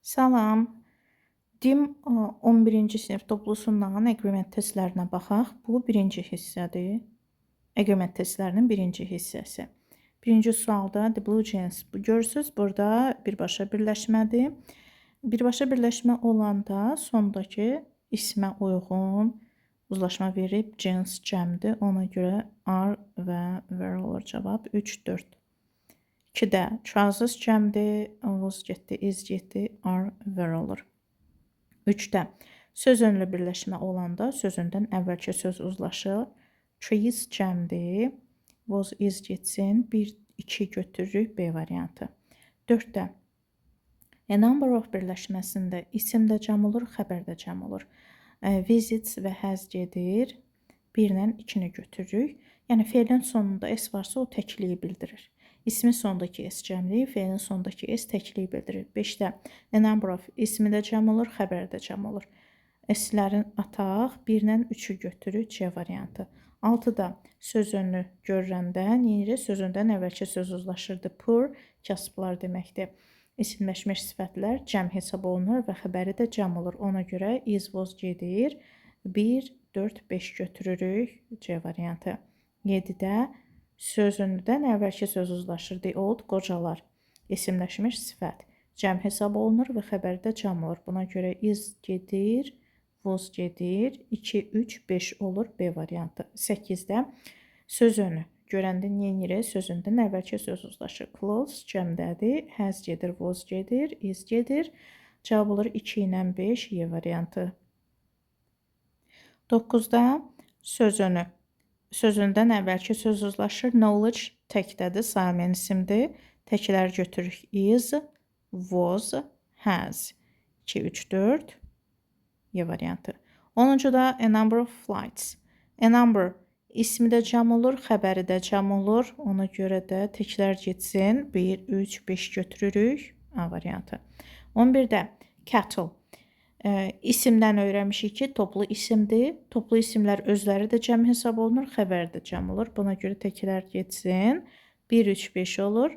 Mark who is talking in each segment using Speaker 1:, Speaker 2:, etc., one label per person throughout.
Speaker 1: Salam. DİM 11-ci sinif toplusundan əqrəmət testlərinə baxaq. Bu birinci hissədir. Əqrəmət testlərinin birinci hissəsi. Birinci sualda The Blue Jeans. Görürsüz, burada birbaşa birləşmədir. Birbaşa birləşmə olanda sondakı ismə uyğun uzlaşma verib jeans cəmdir. Ona görə are və were olur cavab 3, 4. 2-də trousers cəmdir, was getdi, is getdi, are, were olur. 3-də söz önlü birləşmə olanda sözündən əvvəlki söz uzlaşır. Trees cəmdir, was, is getsin, 1, 2 götürürük, B variantı. 4-də a number of birləşməsində isim də cəm olur, xəbər də cəm olur. Visits və has gedir, 1-lə 2-ni götürürük. Yəni feilin sonunda s varsa o təkliyi bildirir. İsmin sonundakı s cəmliyi, feilin sonundakı s təkliyi bildirir. 5-də a number of ismi də cəm olur, xəbər də cəm olur. S-lərin ataq, 1-lə 3-ü götürürük, C variantı. 6-da söz önlü görürəndə sözündən əvvəlki söz uzlaşırdı. Poor, kasıblar deməkdir. İsimləşmiş sifətlər cəm hesab olunur və xəbəri də cəm olur. Ona görə is, was gedir. 1, 4, 5 götürürük, C variantı. 7-də sözündən əvvəlki söz uzlaşır. The old, qocalar. İsimləşmiş sifət. Cəm hesab olunur və xəbəri də cəm olur. Buna görə is gedir, was gedir. 2, 3, 5 olur, B variantı. 8-də söz önü. Görəndə neyinirik? Sözündən əvvəlki söz uzlaşır. Clothes cəmdədir. Has gedir, was gedir, is gedir. Cavab olur 2 ilə 5, Y variantı. 9-da söz önü. Sözündən əvvəlki söz uzlaşır. Knowledge təkdədir, sayılmayan isimdir. Təklər götürürük. Is, was, has. 2, 3, 4, Y variantı. 10-da a number of flights. A number ismi də cəm olur, xəbəri də cəm olur. Ona görə də təklər getsin. 1, 3, 5 götürürük, A variantı. 11-də cattle. İsimdən öyrənmişik ki, toplu isimdir. Toplu isimlər özləri də cəm hesab olunur, xəbər də cəm olur. Buna görə təklər getsin. 1, 3, 5 olur,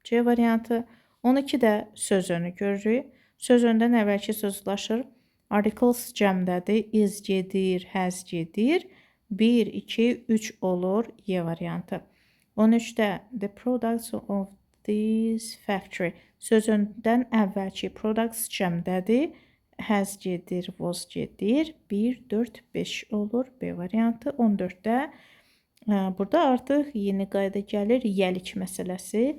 Speaker 1: C variantı. 12-də söz önü görürük. Söz öndən əvvəlki söz uzlaşır. Articles cəmdədir, is gedir, has gedir. 1, 2, 3 olur, Y variantı. 13-də the products of this factory. Sözündən əvvəlki products cəmdədir. Has gedir, was gedir. 1, 4, 5 olur, B variantı. 14-də burada artıq yeni qayda gəlir, yəlik məsələsi.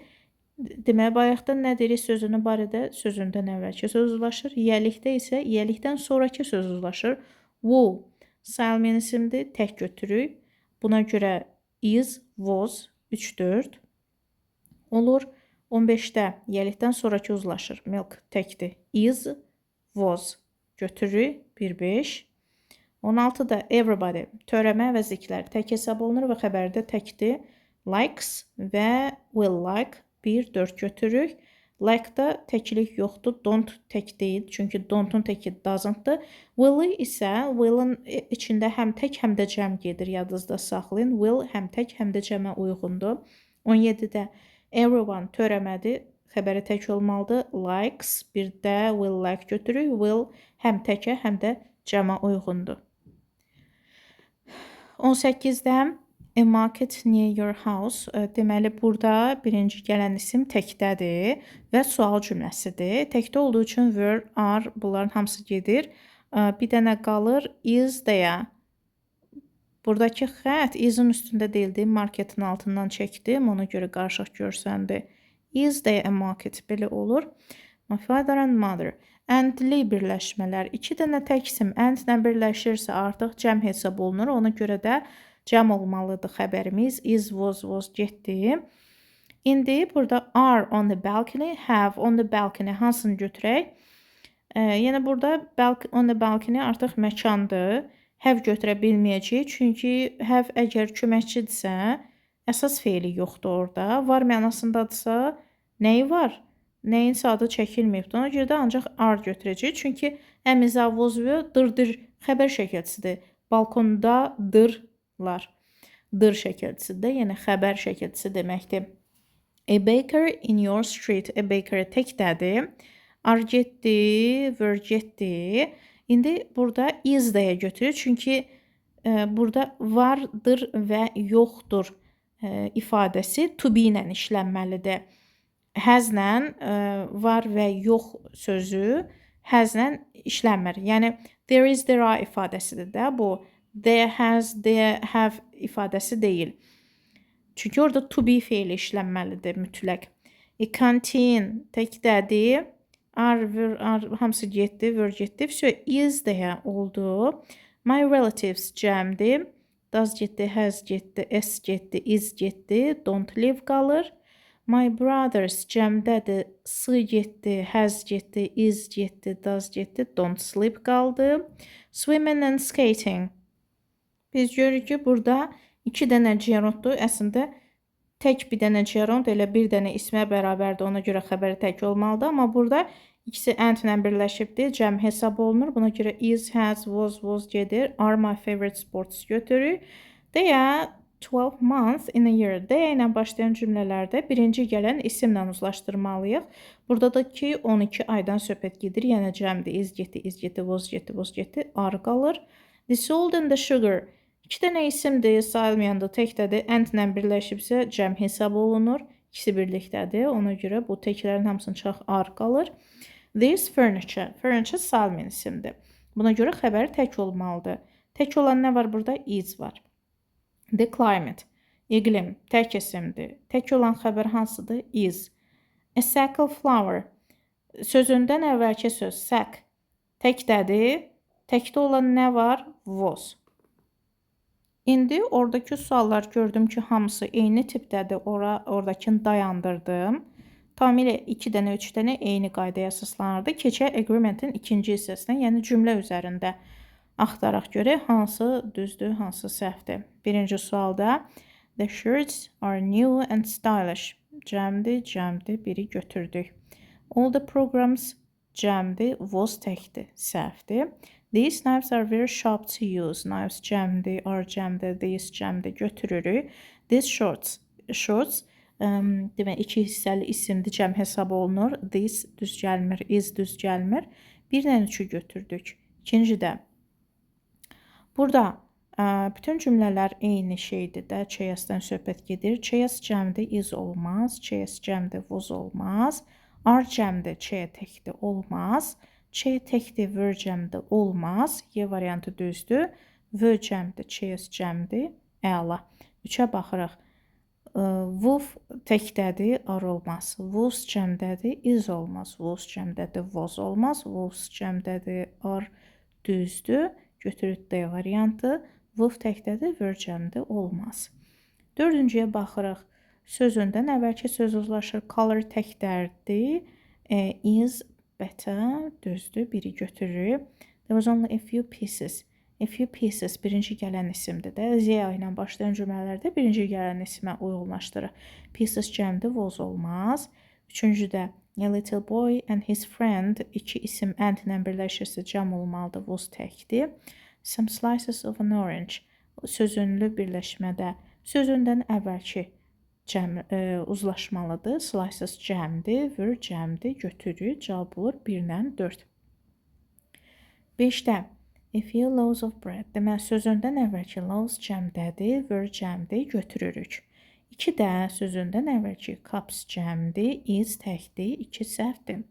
Speaker 1: Deməli, bayaqdan nə deyirik sözünün barədə? Sözündən əvvəlki söz uzlaşır. Yəlikdə isə yəlikdən sonraki söz uzlaşır. Wool sayılmayan isimdir, tək götürürük. Buna görə is, was, 3, 4 olur. 15-də yəlikdən sonraki uzlaşır. Milk təkdir. Is, was götürürük. 1, 5. 16-da everybody törəmə və ziklər tək hesab olunur və xəbərdə təkdir. Likes və will like 1, 4 götürürük. Like-da təklik yoxdur. Don't tək deyil. Çünki don't-un təki doesn't-dır. Will isə will-ın içində həm tək, həm də cəm gedir. Yadınızda saxlayın. Will həm tək, həm də cəmə uyğundur. 17-də everyone törəmədir. Xəbəri tək olmalıdır. Likes, bir də will like götürürük. Will həm təkə, həm də cəmə uyğundur. 18-də a market near your house. Deməli, burada birinci gələn isim təkdədir və sual cümləsidir. Təkdə olduğu üçün were, are, bunların hamısı gedir. Bir dənə qalır is deyə. Buradakı xət is-in üstündə deyildi. Marketin altından çəkdim. Ona görə qarışıq görsəndi. Is deyə a market belə olur. My father and mother. And-li birləşmələr. 2 dənə tək isim and-lə birləşirsə artıq cəm hesab olunur. Ona görə də cəm olmalıdır xəbərimiz. Is, was getdi. İndi burada are on the balcony, have on the balcony hansını götürək? Yəni burada on the balcony artıq məkandır. Have götürə bilməyəcəyik. Çünki have əgər köməkçidirsə, əsas feili yoxdur orada. Var mənasındadırsa, nəyi var? Nəyin adı çəkilməyibdir. Ona görə də ancaq are götürəcəyik. Çünki əmizə vozvu dırdır xəbər şəkilçisidir. Balkonda dırlar. Dır şəkilçisidir. Yəni xəbər şəkilçisi deməkdir. A baker in your street. A baker təkdədir. Are getdi, were getdi. İndi burada is deyə götürür. Çünki burada vardır və yoxdur ifadəsi to be ilə işlənməlidir. Has-lə var və yox sözü has-lə işlənmir. Yəni there is, there are ifadəsidir də bu. There has, there have ifadəsi deyil. Çünki orada to be feili işlənməlidir mütləq. Canteen təkdədir. Are, were, are hamısı getdi, were getdi. Is deyə oldu. My relatives cəmdir. Does getdi, has getdi, s getdi, is getdi. Don't live qalır. My brothers cəmdədir. S getdi, has getdi, is getdi, does getdi. Don't sleep qaldı. Swimming and skating. Biz görürük ki, burada 2 dənə gerunddur. Əslində tək bir dənə gerund elə bir dənə ismə bərabərdir. Ona görə xəbəri tək olmalıdır. Amma burada ikisi and ilə birləşibdir. Cəm hesab olunur. Buna görə is, has, was gedir. Are my favorite sports götürür. They are 12 months in a year. They ilə başlayan cümlələrdə birinci gələn isimlə uzlaşdırmalıyıq. Burada da ki 12 aydan söhbət gedir. Yəni cəmdir. Is getdi, was getdi. Are qalır. The salt and the sugar. 2 dənə isimdir, sayılmayanda təkdədir. And ilə birləşibsə cəm hesab olunur. İkisi birlikdədir. Ona görə bu təklərin hamısını çıxaq are qalır. This furniture. Furniture sayılmayan isimdir. Buna görə xəbər tək olmalıdır. Tək olan nə var burada? Is var. The climate. İqlim. Tək isimdir. Tək olan xəbər hansıdır? Is. A sack of flour. Sözündən əvvəlki söz sack. Təkdədir. Təkdə olan nə var? Was. İndi oradakı suallar gördüm ki, hamısı eyni tipdədir. Oradakını dayandırdım. Tamamilə 2 dənə, 3 dənə eyni qaydaya əsaslanırdı. Keçək agreementin ikinci hissəsinə, yəni cümlə üzərində axtaraq görək hansı düzdür, hansı səhvdir. Birinci sualda the shirts are new and stylish. Cəmdir, biri götürdük. All the programs cəmdir, was təkdir, səhvdir. These knives are very sharp to use. Knives cəmdir, are cəmdir, these cəmdir, götürürük. These shorts demək 2 hissəli isimdir, cəm hesab olunur. This düz gəlmir, is düz gəlmir. 1-dən 3-ü götürdük. İkincidə. Burada bütün cümlələr eyni şeydir də, çeyasdan söhbət gedir. Çeyas cəmdir, is olmaz. Çeyas cəmdir, was olmaz. Are cəmdir, çeyə təkdir, olmaz. Çeyə təkdir, were cəmdir, olmaz. Y variantı düzdür. Were cəmdir, çeyas cəmdir, əla. 3-ə baxırıq. Wolf təkdədir, are olmaz. Was cəmdədir, is olmaz. Was cəmdədir, was olmaz. Was cəmdədir, are düzdür. Götürük D variantı. Wolf təkdədir, were cəmdir, olmaz. 4-cüyə baxırıq. Sözündən əvvəlki söz uzlaşır. Color təkdərdir. Is better, düzdür, biri götürürük. There was only a few pieces. A few pieces birinci gələn isimdir də. Z ilə başlayan cümlələrdə birinci gələn ismə uyğunlaşdırır. Pieces cəmdir, was olmaz. 3-cüdə a little boy and his friend 2 isim and ilə birləşirsə cəm olmalıdır, was təkdir. Some slices of an orange sözünlü birləşmədə sözündən əvvəlki uzlaşmalıdır. Slices cəmdir, were cəmdir, götürür, cavab olur 1-dən 4. 5-də a few loaves of bread. Demək, sözündən əvvəlki loaves cəmdədir, were cəmdir, götürürük. 2-də sözündən əvvəlki cups cəmdir, is təkdir, 2 səhvdir.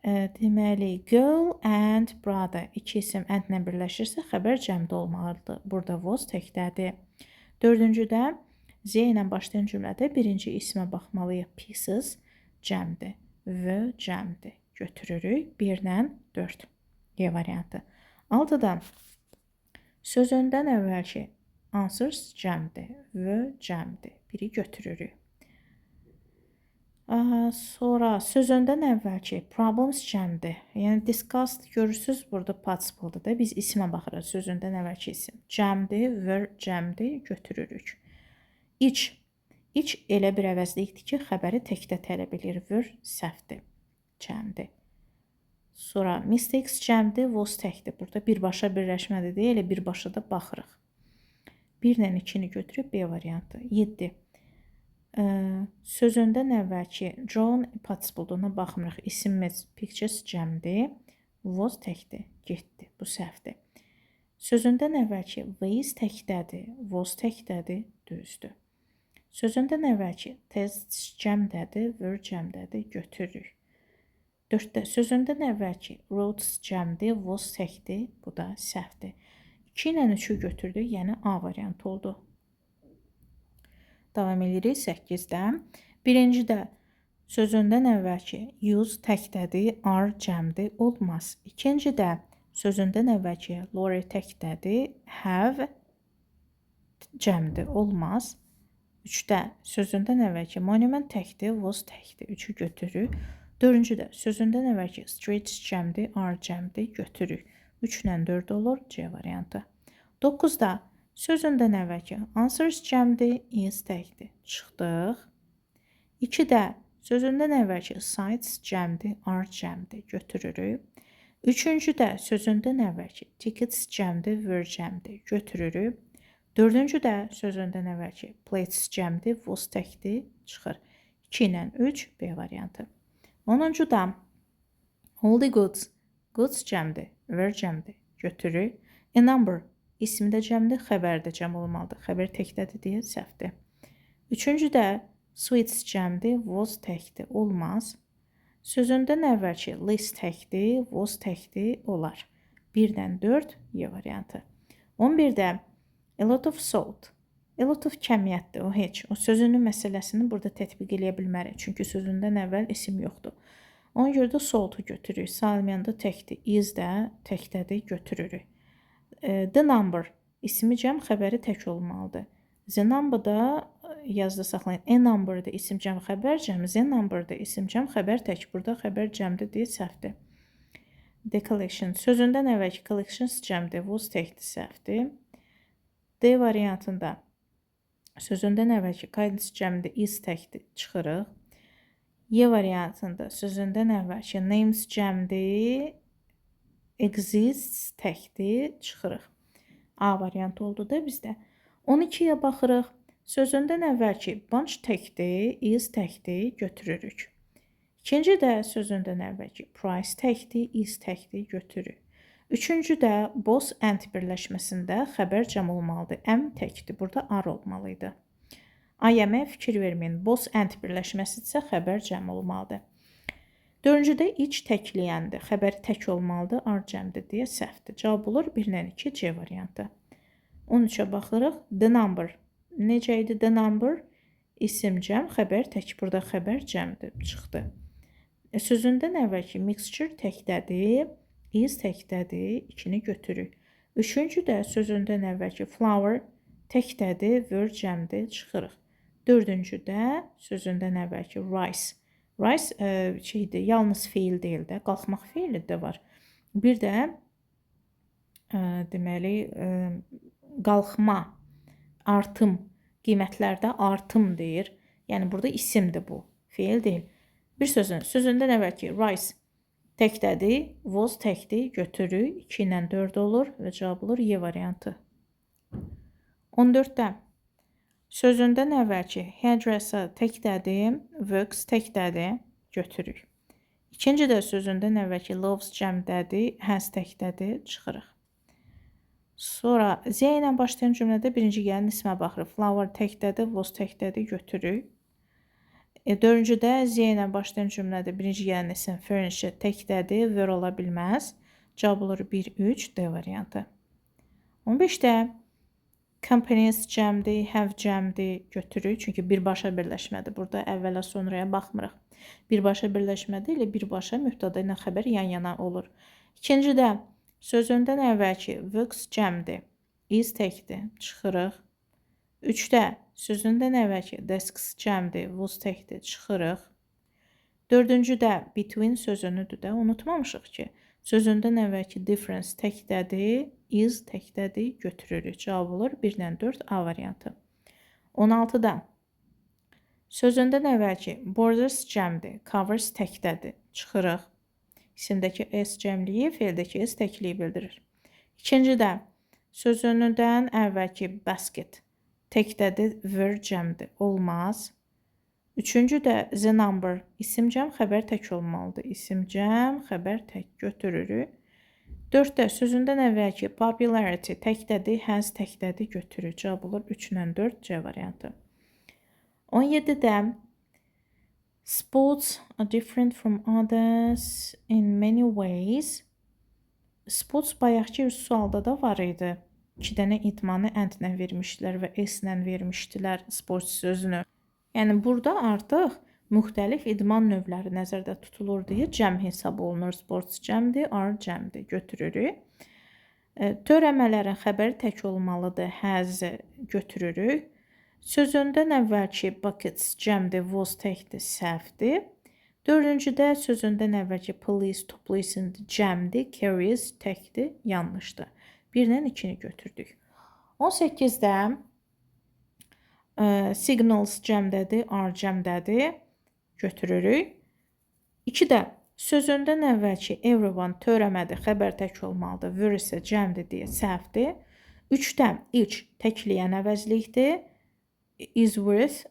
Speaker 1: Deməli, girl and brother 2 isim and-lə birləşirsə xəbər cəmdə olmalıdır. Burada was təkdədir. 4-cüdə Z ilə başlayan cümlədə birinci ismə baxmalıyıq. Pieces cəmdir, were cəmdir, götürürük 1-dən 4. Y variantı. 6-da sözündən əvvəlki answers cəmdir, were cəmdir, biri götürürük. Sonra sözündən əvvəlki problems cəmdir. Yəni discussed görürsüz burada participle'dır da. Biz isimə baxırıq. Sözündən əvvəlki isim cəmdir, were cəmdir, götürürük. İç elə bir əvəzlikdir ki, xəbəri təkdə tələb edir. Were səhvdir, cəmdir. Sonra mistakes cəmdir, was təkdir. Burada birbaşa birləşmədir deyə elə birbaşa da baxırıq. 1-dən 2-ni götürüb B variantı. 7. Sözündən əvvəlki John Pottsbulduğuna baxmırıq. İsimimiz pictures cəmdir. Was təkdir, getdi. Bu səhvdir. Sözündən əvvəlki was təkdədir, was təkdədir, düzdür. Sözündən əvvəlki tests cəmdədir, were cəmdədir, götürürük. 4-də sözündən əvvəlki wrote cəmdir, was təkdir, bu da səhvdir. 2 ilə 3-ü götürdük, yəni A variantı oldu. Davam edirik 8-də. Birincidə sözündən əvvəlki use təkdədir, are cəmdir, olmaz. İkincidə sözündən əvvəlki Lori təkdədir, have cəmdir, olmaz. 3-də sözündən əvvəlki monument təkdir, was təkdir, 3-ü götürürük. 4-cüdə sözündən əvvəlki streets cəmdir, are cəmdir, götürürük. 3 ilə 4 olur, C variantı. 9-da sözündən əvvəlki answers cəmdir, is təkdir, çıxdıq. 2-də sözündən əvvəlki sites cəmdir, are cəmdir, götürürük. 3-cüdə sözündən əvvəlki tickets cəmdir, were cəmdir, götürürük. 4-cüdə sözündən əvvəlki plates cəmdir, was təkdir, çıxır. 2 ilə 3, B variantı. 10-cuda all the goods, goods cəmdir, were cəmdir, götürürük. A number, ismi də cəmdir, xəbər də cəm olmalıdır. Xəbər təkdədir deyə səhvdir. 3-cüdə sweets cəmdir, was təkdir, olmaz. Sözündən əvvəlki list təkdir, was təkdir, olar. 1-dən 4, Y variantı. 11-də a lot of salt. A lot of kəmiyyətdir, o heç. O sözünün məsələsini burada tətbiq eləyə bilmərik. Çünki sözündən əvvəl isim yoxdur. Ona görə də salt'u götürürük. Salmayan da təkdir. Is də təkdədir, götürürük. The number. İsmi cəm, xəbəri tək olmalıdır. The number da yazda saxlayın. A number da isim cəm, xəbər cəm. The number da isim cəm, xəbər tək. Burada xəbər cəmdir deyə səhvdir. The collection. Sözündən əvvəlki collections cəmdir, was təkdir, səhvdir. D variantında sözündən əvvəlki kindness cəmdir, is təkdir, çıxırıq. Y variantında sözündən əvvəlki names cəmdir, exists təkdir, çıxırıq. A variantı oldu da bizdə. 12-yə baxırıq. Sözündən əvvəlki bunch təkdir, is təkdir, götürürük. İkinci də sözündən əvvəlki price təkdir, is təkdir, götürürük. Üçüncü də boss and birləşməsində xəbər cəm olmalıdır. M təkdir, burada ar olmalıydı. IM-ə fikir verməyin. Boss and birləşməsi isə xəbər cəm olmalıdır. Dördüncüdə iç təkliyəndir. Xəbəri tək olmalıdır, ar cəmdir deyə səhvdir. Cavab olur 1-dən 2, C variantı. 13-ə baxırıq. The number. Necə idi the number? İsim cəm, xəbər tək. Burada xəbər cəmdir, çıxdı. Sözündən əvvəlki mixture təkdədir. Is təkdədir, 2-ni götürürük. Üçüncü də sözündən əvvəlki flower təkdədir, were cəmdir, çıxırıq. Dördüncü də sözündən əvvəlki rise. Rise yalnız feil deyil də, qalxmaq feili də var. Bir də deməli qalxma, artım, qiymətlərdə artım deyir. Yəni burada isimdir bu, feil deyil. Bir sözündən əvvəlki rise təkdədir, was təkdir, götürürük. 2 ilə 4 olur və cavab olur Y variantı. 14-də sözündən əvvəlki hairdresser təkdədir, works təkdədir, götürürük. İkinci də sözündən əvvəlki loves cəmdədir, has təkdədir, çıxırıq. Sonra Z ilə başlayan cümlədə birinci gələn ismə baxırıq. Flower təkdədir, was təkdədir, götürürük. Dördüncüdə Z ilə başlayan cümlədə birinci gələn isim furniture təkdədir, were ola bilməz. Cavab olur 1, 3, D variantı. 15-də companies cəmdir, have cəmdir, götürürük. Çünki birbaşa birləşmədir. Burada əvvələ sonraya baxmırıq. Birbaşa birləşmədə ilə birbaşa mübtəda ilə xəbər yan-yana olur. İkincidə sözündən əvvəlki works cəmdir, is təkdir, çıxırıq. 3-də sözündən əvvəlki desks cəmdir, was təkdir, çıxırıq. 4-cüdə between sözünüdür də, unutmamışıq ki, sözündən əvvəlki difference təkdədir, is təkdədir, götürürük. Cavab olur 1-dən 4, A variantı. 16-da sözündən əvvəlki borders cəmdir, covers təkdədir, çıxırıq. İsimdəki S cəmliyi, feildəki S təkliyi bildirir. İkincidə sözündən əvvəlki basket təkdədir, were cəmdir, olmaz. Üçüncü də the number. İsim cəm xəbər tək olmalıdır. İsim cəm xəbər tək götürürük. 4-də sözündən əvvəlki popularity təkdədir, has təkdədir götürür. Cavab olur 3 ilə 4 C variantı. 17-də sports are different from others in many ways. Sports bayaqki sualda da var idi. 2 dənə idmanı and-lə vermişdilər və s-lə vermişdilər sports sözünü. Yəni burada artıq müxtəlif idman növləri nəzərdə tutulur deyə cəm hesab olunur. Sports cəmdir, are cəmdir. Götürürük. Törəmələrin xəbəri tək olmalıdır. Has götürürük. Sözündən əvvəlki buckets cəmdir, was təkdir, səhvdir. Dördüncüdə sözündən əvvəlki police, toplu isimdir, cəmdir, carries təkdir, yanlışdır. 1-lə 2-ni götürdük. 18-də signals cəmdədir, are cəmdədir, götürürük. 2-də sözündən əvvəlki everyone törəmədir, xəbər tək olmalıdır, were isə cəmdir deyə səhvdir. 3-də each təkliyən əvəzlikdir, is worth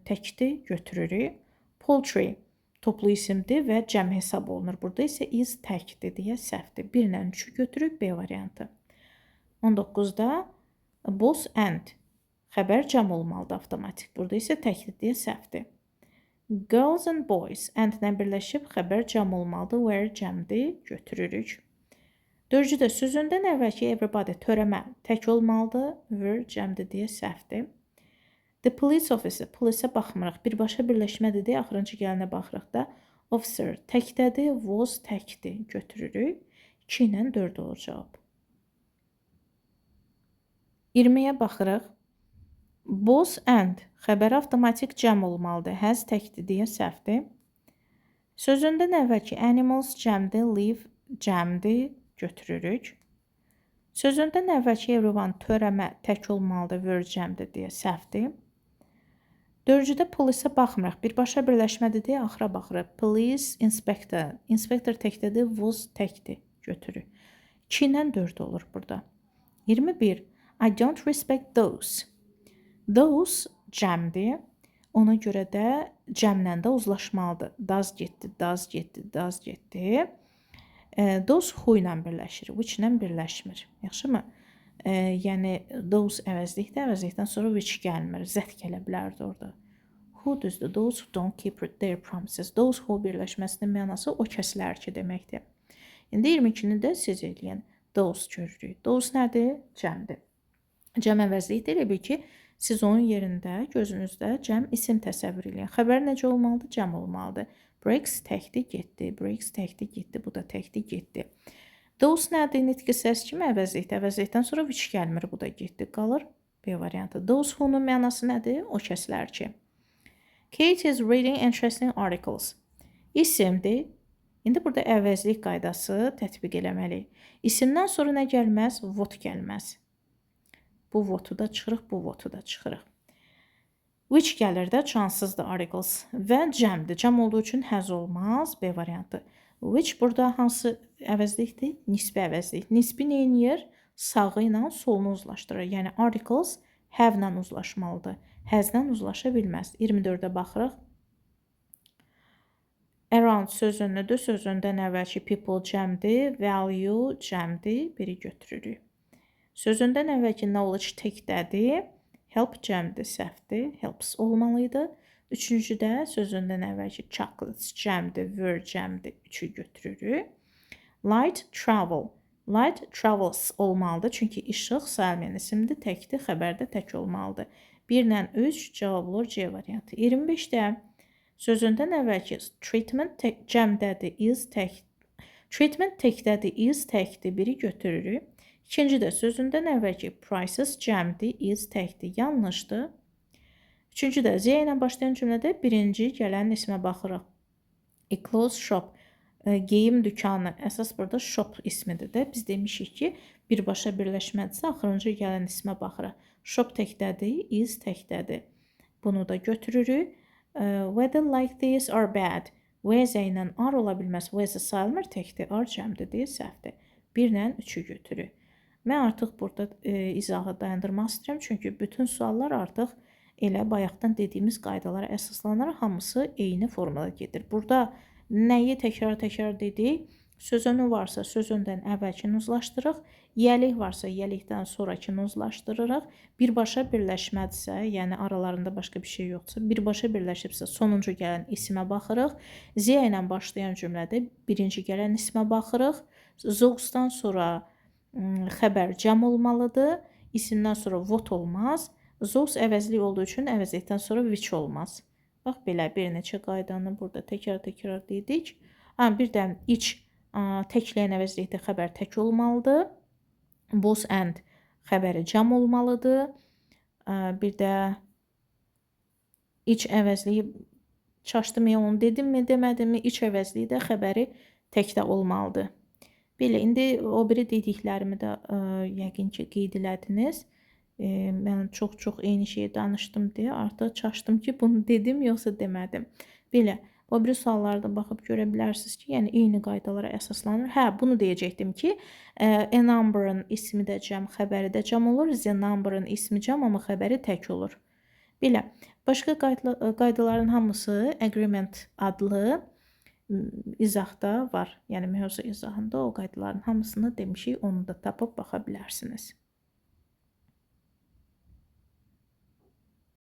Speaker 1: təkdir, götürürük. Poultry toplu isimdir və cəm hesab olunur. Burada isə is təkdir deyə səhvdir. 1-lə 3-ü götürürük, B variantı. 19-da boss and xəbər cəm olmalıdır avtomatik. Burada isə təkdir deyə səhvdir. Girls and boys and-lə birləşib xəbər cəm olmalıdır. Were cəmdir, götürürük. 4-cüdə sözündən əvvəlki everybody törəmə tək olmalıdır. Were cəmdir deyə səhvdir. The police officer, polisə baxmırıq. Birbaşa birləşmədir deyə axırıncı gələnə baxırıq da. Officer təkdədir, was təkdir, götürürük. 2 ilə 4 olur cavab. 20-yə baxırıq. Boss and xəbər avtomatik cəm olmalıdır. Has təkdir deyə səhvdir. Sözündən əvvəlki animals cəmdir, live cəmdir, götürürük. Sözündən əvvəlki everyone törəmə tək olmalıdır, were cəmdir deyə səhvdir. 4-cüdə polisə baxmırıq. Birbaşa birləşmədir deyə axıra baxırıq. Police, inspector. Inspector təkdədir, was təkdir, götürürük. 2 ilə 4 olur burada. 21. I don't respect those. Those cəmdir. Ona görə də cəmlə də uzlaşmalıdır. Does getdi, does getdi, does getdi. Those who ilə birləşir, which ilə birləşmir. Yaxşımı? Yəni those əvəzlikdə, əvəzlikdən sonra which gəlmir. Zət gələ bilərdi orada. Who düzdür? Those who don't keep their promises. Those who birləşməsinin mənası o kəslər ki deməkdir. İndi 22-ni də siz eləyin. Those görürük. Those nədir? Cəmdir. Cəm əvəzlikdə elə bil ki, siz onun yerində, gözünüzdə cəm isim təsəvvür eləyin. Xəbər necə olmalıdır? Cəm olmalıdır. Breaks təkdir, getdi. Breaks təkdir, getdi. Bu da təkdir, getdi. Those nədir? Nitqi səs kimi əvəzlikdə. Əvəzlikdən sonra which gəlmir. Bu da getdi. Qalır B variantı. Those who-nun mənası nədir? O kəslər ki. Kate is reading interesting articles. İsimdir. İndi burada əvəzlik qaydası tətbiq eləməliyik. İsimdən sonra nə gəlməz? What gəlməz. Bu votu da çıxırıq, bu votu da çıxırıq. Which gəlir də cansızdır articles və cəmdir. Cəm olduğu üçün has olmaz. B variantı. Which burada hansı əvəzlikdir? Nisbi əvəzlik. Nisbi neyiniyir? Sağı ilə solunu uzlaşdırır. Yəni articles have ilə uzlaşmalıdır. Has-lə uzlaşa bilməz. 24-də baxırıq. Around sözünlüdür. Sözündən əvvəlki people cəmdir. Value cəmdir. Biri götürürük. Sözündən əvvəlki knowledge təkdədir. Help cəmdir, səhvdir. Helps olmalıydı. Üçüncüdə sözündən əvvəlki chocolates cəmdir, were cəmdir. 3-ü götürürük. Light travel. Light travels olmalıdır. Çünki işıq sayılmayan isimdir, təkdir, xəbərdə tək olmalıdır. 1 ilə 3 cavab olur C variantı. 25-də sözündən əvvəlki treatment cəmdədir, is tək. Treatment təkdədir, is təkdir. Biri götürürük. İkinci də sözündən əvvəlki prices cəmdir, is təkdir, yanlışdır. Üçüncü də Z ilə başlayan cümlədə birinci gələn ismə baxırıq. A clothes shop, geyim dükanı, əsas burada shop ismidir də. Biz demişik ki, birbaşa birləşmədirsə, axırıncı gələn ismə baxırıq. Shop təkdədir, is təkdədir. Bunu da götürürük. Whether like this or bad. Was ilə are ola bilməz. Was sayılmır, təkdir, are cəmdir deyə səhvdir. 1 ilə 3-ü götürürük. Mən artıq burada izahı dayandırmaq istəyirəm, çünki bütün suallar artıq elə bayaqdan dediyimiz qaydalara əsaslanaraq hamısı eyni formada gedir. Burada nəyi təkrar-təkrar dedik? Sözünü varsa sözündən əvvəlkini uzlaşdırırıq, yəlik varsa yəlikdən sonrakını uzlaşdırırıq, birbaşa birləşmədirsə, yəni aralarında başqa bir şey yoxdursa, birbaşa birləşibsə sonuncu gələn ismə baxırıq, ziya ilə başlayan cümlədə birinci gələn ismə baxırıq, zousdan sonra xəbər cəm olmalıdır, isimdən sonra what olmaz, zous əvəzlik olduğu üçün əvəzlikdən sonra which olmaz. Bax, belə bir neçə qaydanı burada təkrar-təkrar dedik. Bir də iç təkləyən əvəzlikdə xəbər tək olmalıdır. Both and xəbəri cəm olmalıdır. Bir də iç əvəzliyi çaşdım ya, onu dedim mi, demədim mi? İç əvəzliyi də xəbəri təkdə olmalıdır. Belə, indi o biri dediklərimi də yəqin ki, qeyd elədiniz. Mən çox eyni şeyi danışdım deyə artıq çaşdım ki, bunu dedim yoxsa demədim. Belə, o biri suallarda baxıb görə bilərsiniz ki, yəni eyni qaydalara əsaslanır. Bunu deyəcəkdim ki, a number-ın ismi də cəm, xəbəri də cəm olur. The number-ın ismi cəm, amma xəbəri tək olur. Belə, başqa qaydaların hamısı agreement adlı izahda var. Yəni mövzu izahında o qaydaların hamısını demişik, onu da tapıb baxa bilərsiniz.